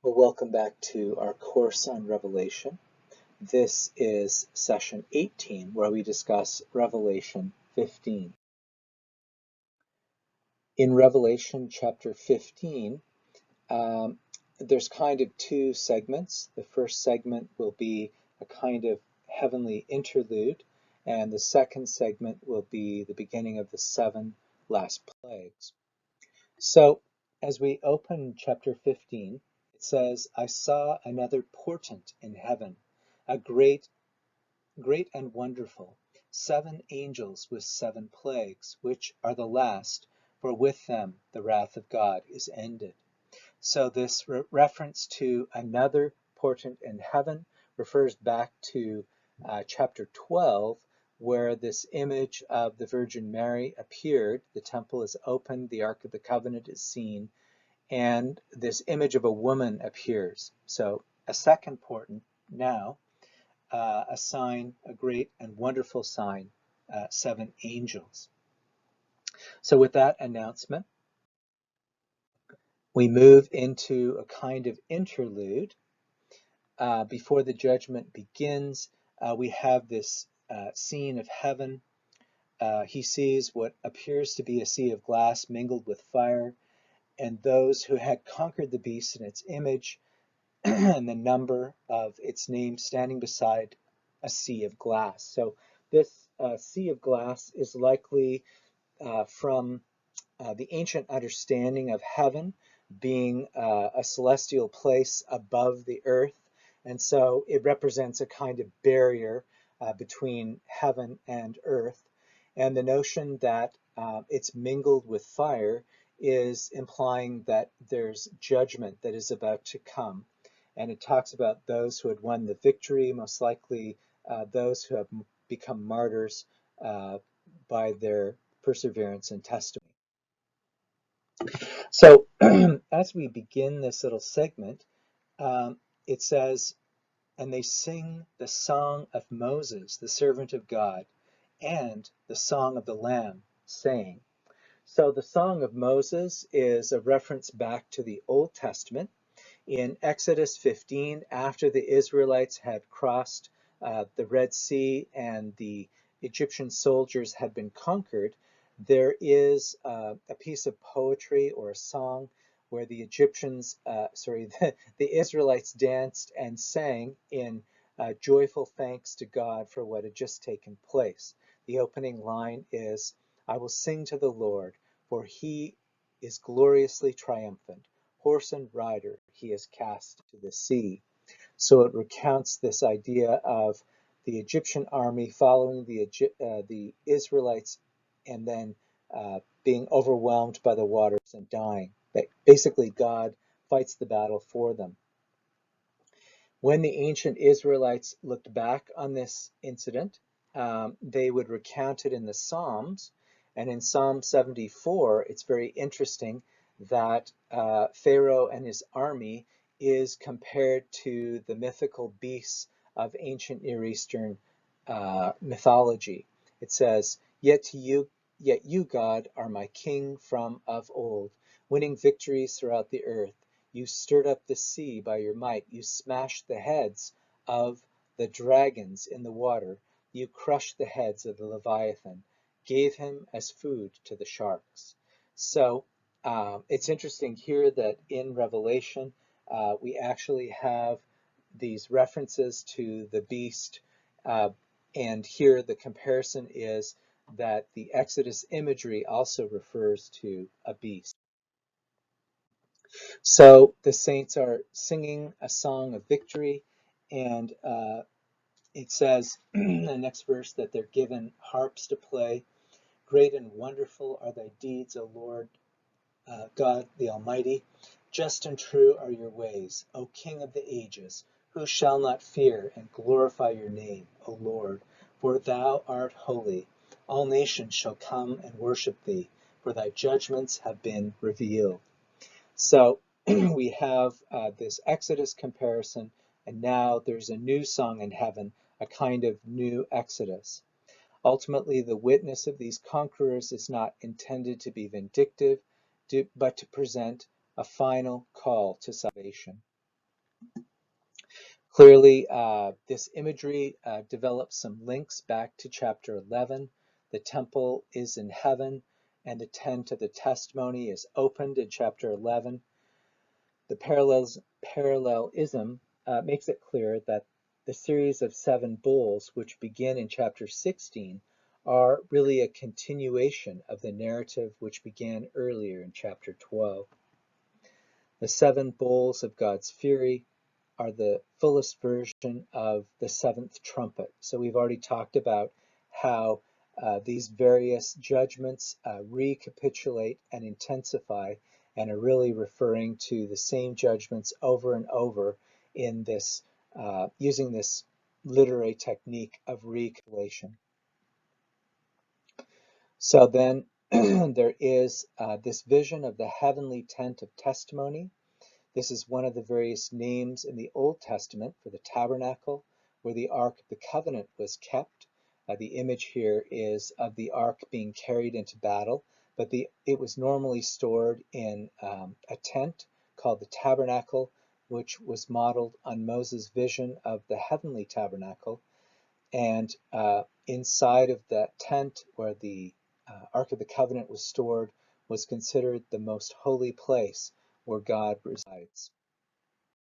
Well, welcome back to our course on Revelation. This is session 18, where we discuss Revelation 15. In Revelation chapter 15, there's kind of two segments. The first segment will be a kind of heavenly interlude, and the second segment will be the beginning of the 7 last plagues. So, as we open chapter 15, it says, I saw another portent in heaven, a great and wonderful, 7 angels with 7 plagues, which are the last, for with them the wrath of God is ended. So this reference to another portent in heaven refers back to chapter 12, where this image of the Virgin Mary appeared. The temple is opened, the Ark of the Covenant is seen, and this image of a woman appears. So a second portent now, a sign, a great and wonderful sign, 7 angels. So with that announcement, we move into a kind of interlude. Before the judgment begins, we have this scene of heaven. He sees what appears to be a sea of glass mingled with fire, and those who had conquered the beast and its image and the number of its name standing beside a sea of glass. So this sea of glass is likely from the ancient understanding of heaven being a celestial place above the earth. And so it represents a kind of barrier between heaven and earth. And the notion that it's mingled with fire is implying that there's judgment that is about to come. And it talks about those who had won the victory, most likely those who have become martyrs by their perseverance and testimony. So as we begin this little segment, it says, and they sing the song of Moses, the servant of God, and the song of the Lamb, saying. So the song of Moses is a reference back to the Old Testament. In Exodus 15, after the Israelites had crossed the Red Sea and the Egyptian soldiers had been conquered, there is a piece of poetry or a song where the Israelites danced and sang in joyful thanks to God for what had just taken place. The opening line is, I will sing to the Lord, for he is gloriously triumphant. Horse and rider he is cast to the sea. So it recounts this idea of the Egyptian army following the Israelites and then being overwhelmed by the waters and dying. Basically, God fights the battle for them. When the ancient Israelites looked back on this incident, they would recount it in the Psalms. And in Psalm 74, it's very interesting that Pharaoh and his army is compared to the mythical beasts of ancient Near Eastern mythology. It says, yet you, God, are my king from of old, winning victories throughout the earth. You stirred up the sea by your might. You smashed the heads of the dragons in the water. You crushed the heads of the Leviathan, gave him as food to the sharks. So it's interesting here that in Revelation, we actually have these references to the beast. And here the comparison is that the Exodus imagery also refers to a beast. So the saints are singing a song of victory, and it says in the next verse that they're given harps to play. Great and wonderful are thy deeds, O Lord God the Almighty. Just and true are your ways, O King of the ages. Who shall not fear and glorify your name, O Lord? For thou art holy. All nations shall come and worship thee, for thy judgments have been revealed. So we have this Exodus comparison, and now there's a new song in heaven, a kind of new Exodus. Ultimately, the witness of these conquerors is not intended to be vindictive, but to present a final call to salvation. Clearly, this imagery develops some links back to chapter 11. The temple is in heaven, and the tent of the testimony is opened in chapter 11. The parallelism makes it clear that the series of 7 bowls, which begin in chapter 16, are really a continuation of the narrative which began earlier in chapter 12. The 7 bowls of God's fury are the fullest version of the 7th trumpet. So we've already talked about how these various judgments recapitulate and intensify and are really referring to the same judgments over and over in this, using this literary technique of recapitulation. So then there is this vision of the heavenly tent of testimony. This is one of the various names in the Old Testament for the tabernacle where the Ark of the Covenant was kept. The image here is of the Ark being carried into battle, but it was normally stored in a tent called the tabernacle, which was modeled on Moses' vision of the heavenly tabernacle. And inside of that tent where the Ark of the Covenant was stored was considered the most holy place where God resides.